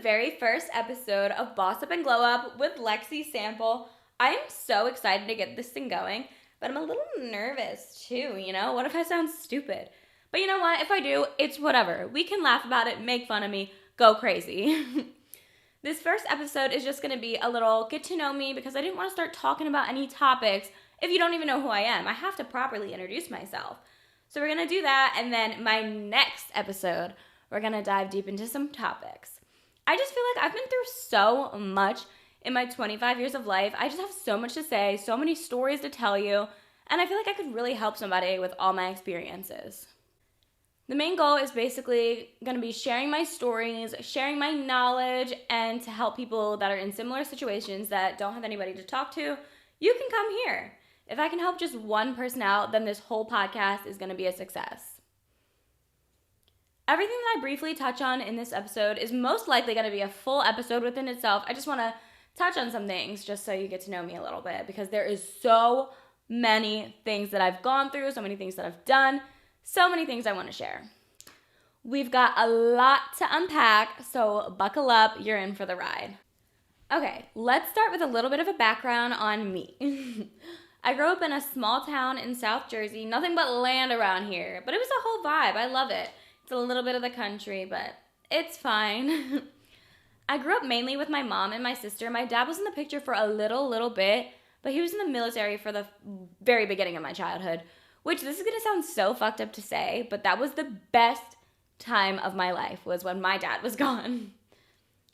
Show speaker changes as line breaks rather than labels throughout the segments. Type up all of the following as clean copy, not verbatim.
very first episode of Boss Up and Glow Up with Lexi Sample. I am so excited to get this thing going, but I'm a little nervous too, What if I sound stupid? But you know what? If I do, it's whatever. We can laugh about it, make fun of me, go crazy. This first episode is just going to be a little get to know me because I didn't want to start talking about any topics if you don't even know who I am. I have to properly introduce myself. So we're going to do that, and then my next episode, we're going to dive deep into some topics. I just feel like I've been through so much in my 25 years of life. I just have so much to say, so many stories to tell you, and I feel like I could really help somebody with all my experiences. The main goal is basically going to be sharing my stories, sharing my knowledge, and to help people that are in similar situations that don't have anybody to talk to, you can come here. If I can help just one person out, then this whole podcast is going to be a success. Everything that I briefly touch on in this episode is most likely going to be a full episode within itself. I just want to touch on some things just so you get to know me a little bit because there is so many things that I've gone through, so many things that I've done, so many things I want to share. We've got a lot to unpack, so buckle up, you're in for the ride. Okay, let's start with a little bit of a background on me. I grew up in a small town in South Jersey, nothing but land around here, but it was a whole vibe. I love it. It's a little bit of the country, but it's fine. I grew up mainly with my mom and my sister. My dad was in the picture for a little bit, but he was in the military for the very beginning of my childhood, which this is going to sound so fucked up to say, but that was the best time of my life was when my dad was gone.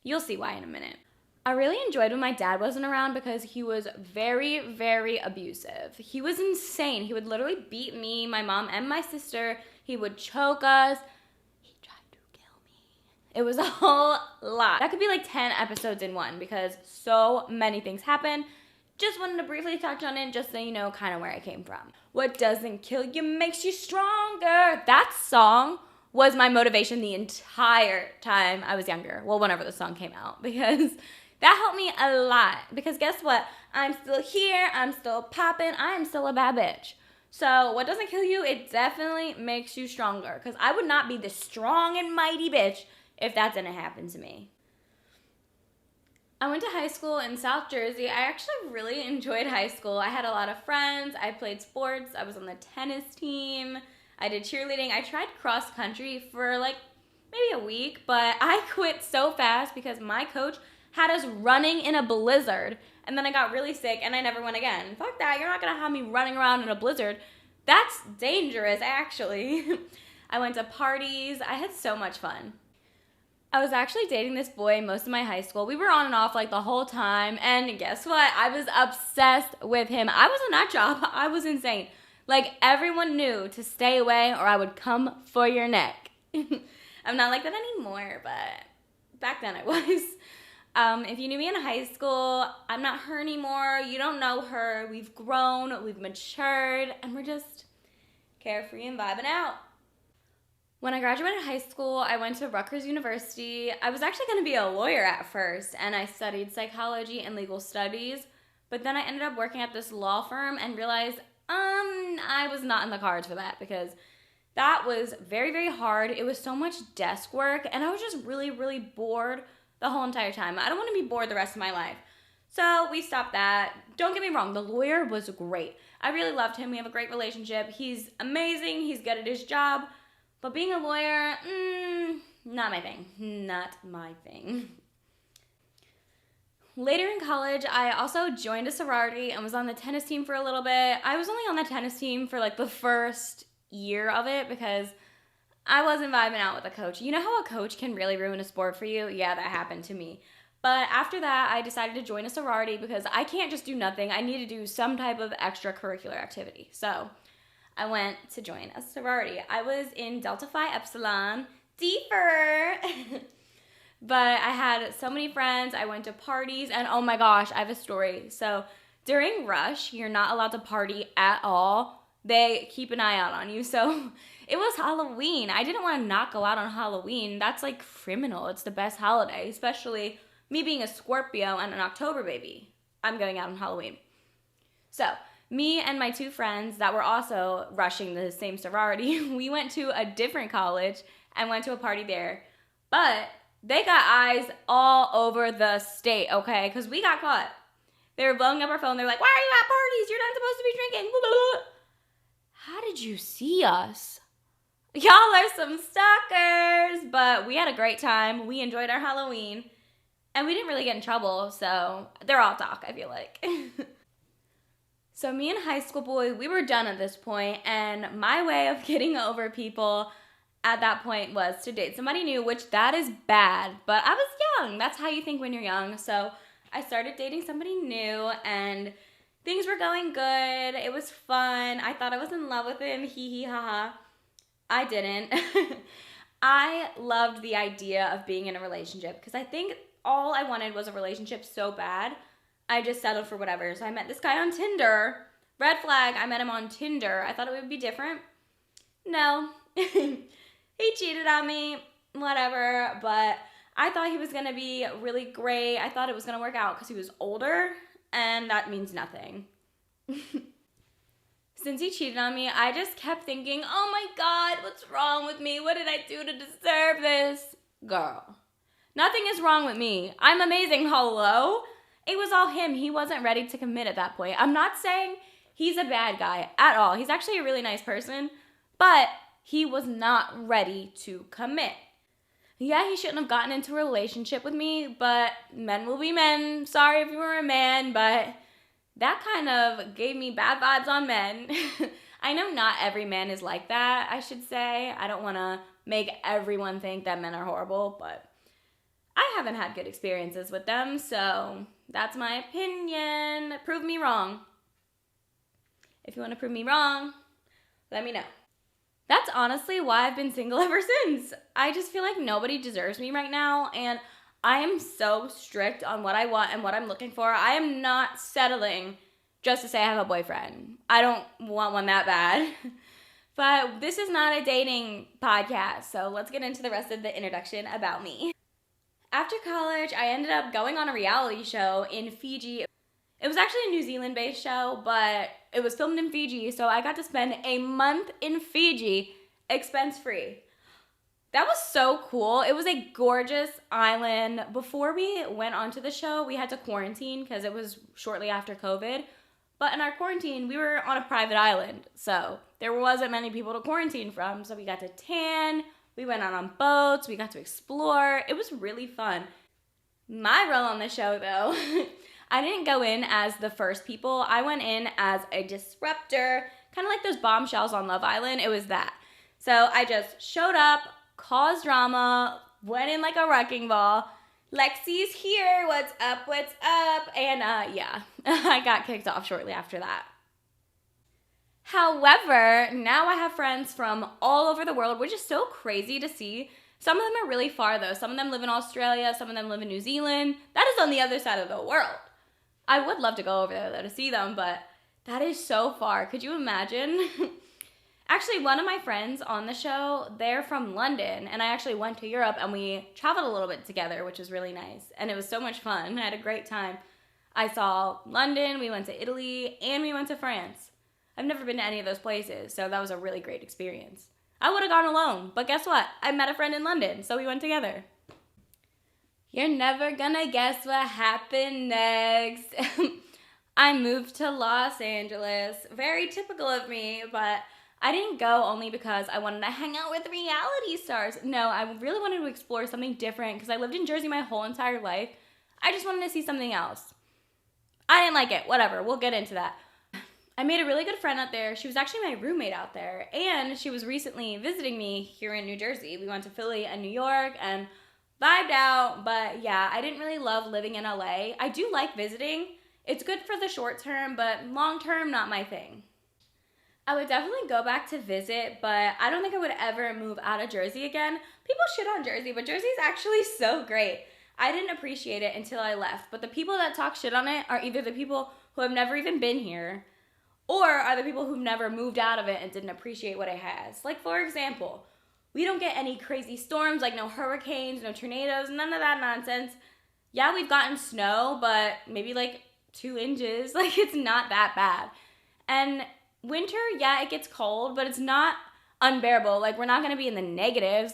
You'll see why in a minute. I really enjoyed when my dad wasn't around because he was very, very abusive. He was insane. He would literally beat me, my mom, and my sister. He would choke us. He tried to kill me. It was a whole lot. That could be like 10 episodes in one because so many things happened. Just wanted to briefly touch on it just so you know kind of where I came from. What doesn't kill you makes you stronger. That song was my motivation the entire time I was younger. Well, whenever the song came out, because that helped me a lot. Because guess what? I'm still here. I'm still popping. I am still a bad bitch. So what doesn't kill you, it definitely makes you stronger. Because I would not be the strong and mighty bitch if that didn't happen to me. I went to high school in South Jersey. I actually really enjoyed high school. I had a lot of friends. I played sports. I was on the tennis team. I did cheerleading. I tried cross country for like maybe a week, but I quit so fast because my coach had us running in a blizzard, and then I got really sick and I never went again. Fuck that. You're not going to have me running around in a blizzard. That's dangerous, actually. I went to parties. I had so much fun. I was actually dating this boy most of my high school. We were on and off like the whole time. And guess what? I was obsessed with him. I was a nut job. I was insane. Like everyone knew to stay away or I would come for your neck. I'm not like that anymore, but back then I was. If you knew me in high school, I'm not her anymore. You don't know her. We've grown, we've matured, and we're just carefree and vibing out. When I graduated high school, I went to Rutgers University. I was actually going to be a lawyer at first, and I studied psychology and legal studies, but then I ended up working at this law firm and realized I was not in the cards for that because that was very, very hard. It was so much desk work, and I was just really, really bored the whole entire time. I don't want to be bored the rest of my life. So we stopped that. Don't get me wrong, the lawyer was great. I really loved him. We have a great relationship. He's amazing. He's good at his job. But being a lawyer, not my thing. Not my thing. Later in college, I also joined a sorority and was on the tennis team for a little bit. I was only on the tennis team for like the first year of it because I wasn't vibing out with a coach. You know how a coach can really ruin a sport for you? Yeah, that happened to me. But after that, I decided to join a sorority because I can't just do nothing. I need to do some type of extracurricular activity. So I went to join a sorority. I was in Delta Phi Epsilon, deeper. But I had so many friends. I went to parties, and oh my gosh, I have a story. So during Rush, you're not allowed to party at all. They keep an eye out on you. So it was Halloween. I didn't want to not go out on Halloween. That's like criminal. It's the best holiday, especially me being a Scorpio and an October baby. I'm going out on Halloween. So me and my two friends that were also rushing the same sorority, we went to a different college and went to a party there. But They got eyes all over the state, okay? Because we got caught. They were blowing up our phone. They're like, why are you at parties? You're not supposed to be drinking. Blah, blah, blah. How did you see us? Y'all are some stalkers. But we had a great time. We enjoyed our Halloween. And we didn't really get in trouble. So they're all talk, I feel like. So me and high school boy, we were done at this point. And my way of getting over people at that point was to date somebody new, which that is bad. But I was young. That's how you think when you're young. So I started dating somebody new and things were going good. It was fun. I thought I was in love with him. Hee hee ha ha. I didn't. I loved the idea of being in a relationship because I think all I wanted was a relationship so bad. I just settled for whatever. So I met this guy on Tinder. Red flag, I met him on Tinder. I thought it would be different. No. He cheated on me. Whatever. But I thought he was going to be really great. I thought it was going to work out because he was older. And that means nothing. Since he cheated on me, I just kept thinking, oh my God, what's wrong with me? What did I do to deserve this? Girl, nothing is wrong with me. I'm amazing, hello? It was all him. He wasn't ready to commit at that point. I'm not saying he's a bad guy at all. He's actually a really nice person, but he was not ready to commit. Yeah, he shouldn't have gotten into a relationship with me, but men will be men. Sorry if you were a man, but that kind of gave me bad vibes on men. I know not every man is like that, I should say. I don't want to make everyone think that men are horrible, but I haven't had good experiences with them, so that's my opinion. Prove me wrong. If you want to prove me wrong, let me know. That's honestly why I've been single ever since. I just feel like nobody deserves me right now, and I am so strict on what I want and what I'm looking for. I am not settling just to say I have a boyfriend. I don't want one that bad. But this is not a dating podcast, so let's get into the rest of the introduction about me. After college, I ended up going on a reality show in Fiji. It was actually a New Zealand-based show, but it was filmed in Fiji, so I got to spend a month in Fiji, expense-free. That was so cool. It was a gorgeous island. Before we went onto the show, we had to quarantine because it was shortly after COVID. But in our quarantine, we were on a private island, so there wasn't many people to quarantine from, so we got to tan. We went out on boats. We got to explore. It was really fun. My role on the show, though, I didn't go in as the first people. I went in as a disruptor, kind of like those bombshells on Love Island. It was that. So I just showed up, caused drama, went in like a wrecking ball. Lexi's here. What's up? What's up? And yeah, I got kicked off shortly after that. However, now I have friends from all over the world, which is so crazy to see. Some of them are really far, though. Some of them live in Australia. Some of them live in New Zealand. That is on the other side of the world. I would love to go over there, though, to see them, but that is so far. Could you imagine? Actually, one of my friends on the show, they're from London, and I actually went to Europe, and we traveled a little bit together, which was really nice, and it was so much fun. I had a great time. I saw London, we went to Italy, and we went to France. I've never been to any of those places, so that was a really great experience. I would have gone alone, but guess what? I met a friend in London, so we went together. You're never gonna guess what happened next. I moved to Los Angeles. Very typical of me, but I didn't go only because I wanted to hang out with reality stars. No, I really wanted to explore something different because I lived in Jersey my whole entire life. I just wanted to see something else. I didn't like it. Whatever, we'll get into that. I made a really good friend out there. She was actually my roommate out there, and she was recently visiting me here in New Jersey. We went to Philly and New York and vibed out, but yeah, I didn't really love living in LA. I do like visiting. It's good for the short term, but long term, not my thing. I would definitely go back to visit, but I don't think I would ever move out of Jersey again. People shit on Jersey, but Jersey's actually so great. I didn't appreciate it until I left, but the people that talk shit on it are either the people who have never even been here, or are the people who've never moved out of it and didn't appreciate what it has. Like, for example, we don't get any crazy storms, like no hurricanes, no tornadoes, none of that nonsense. Yeah, we've gotten snow, but maybe like 2 inches. Like, it's not that bad. And winter, yeah, it gets cold, but it's not unbearable. Like, we're not going to be in the negatives.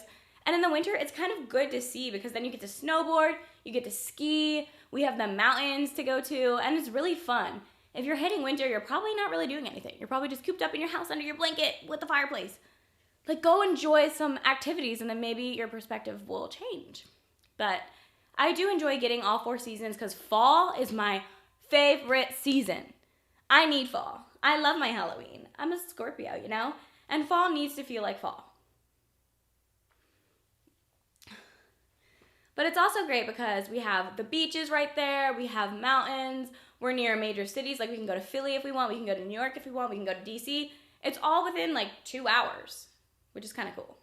And in the winter, it's kind of good to see because then you get to snowboard, you get to ski, we have the mountains to go to, and it's really fun. If you're hitting winter, you're probably not really doing anything. You're probably just cooped up in your house under your blanket with the fireplace. Like, go enjoy some activities and then maybe your perspective will change. But I do enjoy getting all 4 seasons because fall is my favorite season. I need fall. I love my Halloween. I'm a Scorpio, you know? And fall needs to feel like fall. But it's also great because we have the beaches right there, we have mountains, we're near major cities, like we can go to Philly if we want, we can go to New York if we want, we can go to DC. It's all within like 2 hours, which is kind of cool.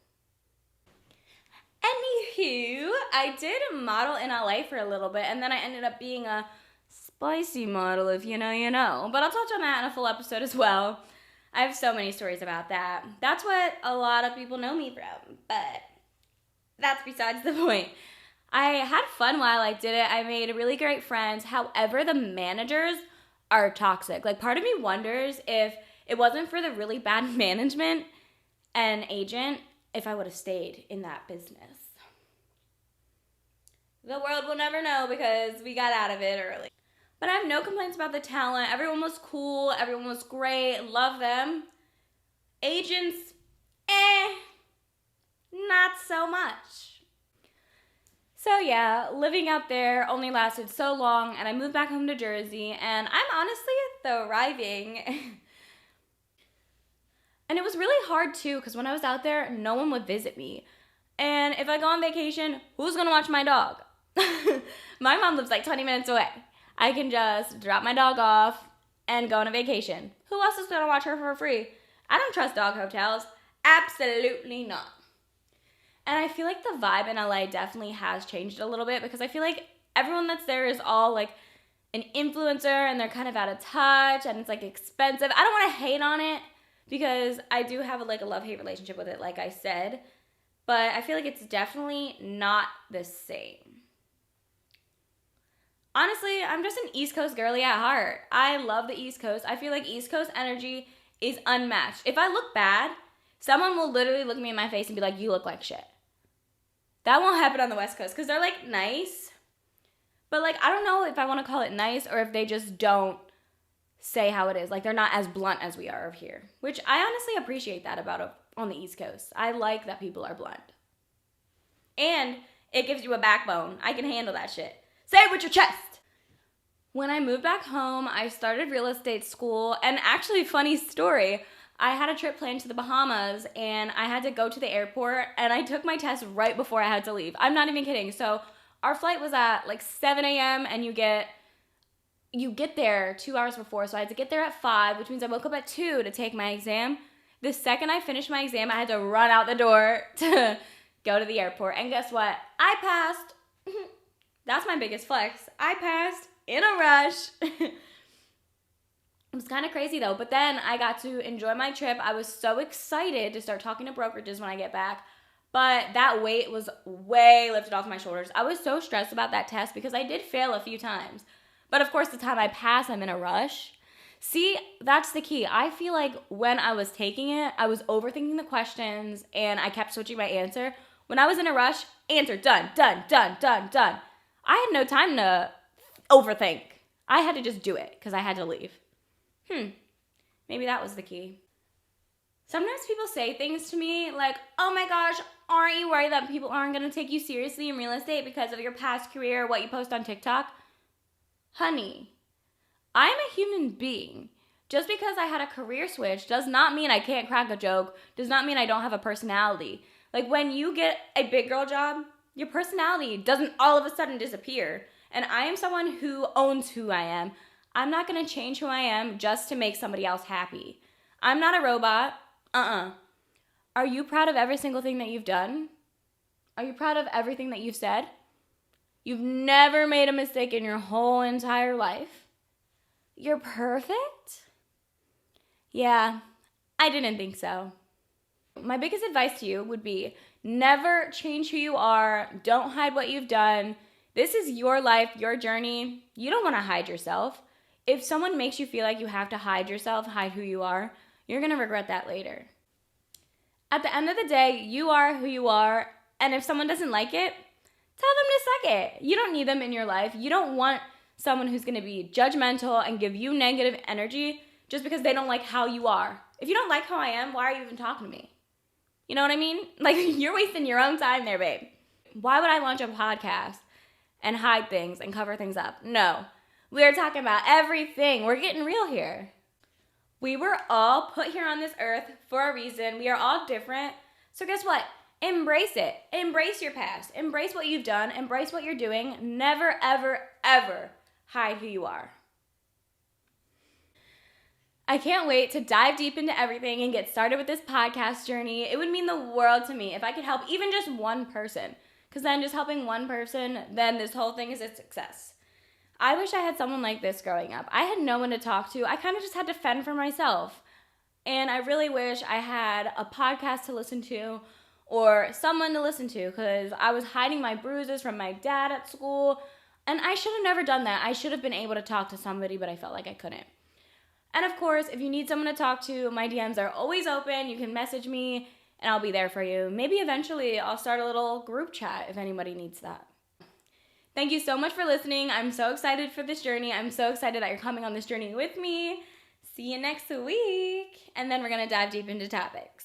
Anywho, I did model in LA for a little bit, and then I ended up being a spicy model, if you know, you know. But I'll touch on that in a full episode as well. I have so many stories about that. That's what a lot of people know me from, but that's besides the point. I had fun while I did it. I made really great friends. However, the managers are toxic. Like, part of me wonders if it wasn't for the really bad management and agent, if I would have stayed in that business. The world will never know because we got out of it early. But I have no complaints about the talent. Everyone was cool. Everyone was great. Love them. Agents, not so much. So yeah, living out there only lasted so long, and I moved back home to Jersey, and I'm honestly thriving. And it was really hard too, because when I was out there, no one would visit me. And if I go on vacation, who's gonna watch my dog? My mom lives like 20 minutes away. I can just drop my dog off and go on a vacation. Who else is gonna watch her for free? I don't trust dog hotels. Absolutely not. And I feel like the vibe in LA definitely has changed a little bit because I feel like everyone that's there is all like an influencer and they're kind of out of touch and it's like expensive. I don't want to hate on it because I do have a love-hate relationship with it, like I said. But I feel like it's definitely not the same. Honestly, I'm just an East Coast girly at heart. I love the East Coast. I feel like East Coast energy is unmatched. If I look bad, someone will literally look me in my face and be like, you look like shit. That won't happen on the West Coast because they're like nice. But like, I don't know if I want to call it nice or if they just don't say how it is. Like, they're not as blunt as we are over here, which I honestly appreciate that about on the East Coast. I like that people are blunt. And it gives you a backbone. I can handle that shit. Say it with your chest. When I moved back home, I started real estate school. And actually, funny story, I had a trip planned to the Bahamas and I had to go to the airport and I took my test right before I had to leave. I'm not even kidding. So our flight was at like 7 a.m. and you get there 2 hours before. So I had to get there at 5, which means I woke up at 2 to take my exam. The second I finished my exam, I had to run out the door to go to the airport. And guess what? I passed. That's my biggest flex. I passed in a rush. It was kind of crazy though, but then I got to enjoy my trip. I was so excited to start talking to brokerages when I get back, but that weight was way lifted off my shoulders. I was so stressed about that test because I did fail a few times, but of course the time I pass, I'm in a rush. See, that's the key. I feel like when I was taking it, I was overthinking the questions and I kept switching my answer. When I was in a rush, answer, done, done, done, done, done. I had no time to overthink. I had to just do it because I had to leave. Maybe that was the key. Sometimes people say things to me like, oh my gosh, aren't you worried that people aren't going to take you seriously in real estate because of your past career or what you post on TikTok? Honey, I'm a human being. Just because I had a career switch does not mean I can't crack a joke, does not mean I don't have a personality. Like, when you get a big girl job, your personality doesn't all of a sudden disappear. And I am someone who owns who I am. I'm not going to change who I am just to make somebody else happy. I'm not a robot. Are you proud of every single thing that you've done? Are you proud of everything that you've said? You've never made a mistake in your whole entire life. You're perfect? Yeah, I didn't think so. My biggest advice to you would be never change who you are. Don't hide what you've done. This is your life, your journey. You don't want to hide yourself. If someone makes you feel like you have to hide yourself, hide who you are, you're going to regret that later. At the end of the day, you are who you are, And if someone doesn't like it, tell them to suck it. You don't need them in your life. You don't want someone who's going to be judgmental and give you negative energy just because they don't like how you are. If you don't like how I am, why are you even talking to me? You know what I mean? Like, you're wasting your own time there, babe. Why would I launch a podcast and hide things and cover things up? No. We are talking about everything. We're getting real here. We were all put here on this earth for a reason. We are all different. So guess what? Embrace it. Embrace your past. Embrace what you've done. Embrace what you're doing. Never, ever, ever hide who you are. I can't wait to dive deep into everything and get started with this podcast journey. It would mean the world to me if I could help even just one person. Because then just helping one person, then this whole thing is a success. I wish I had someone like this growing up. I had no one to talk to. I kind of just had to fend for myself. And I really wish I had a podcast to listen to or someone to listen to, because I was hiding my bruises from my dad at school. And I should have never done that. I should have been able to talk to somebody, but I felt like I couldn't. And of course, if you need someone to talk to, my DMs are always open. You can message me and I'll be there for you. Maybe eventually I'll start a little group chat if anybody needs that. Thank you so much for listening. I'm so excited for this journey. I'm so excited that you're coming on this journey with me. See you next week. And then we're going to dive deep into topics.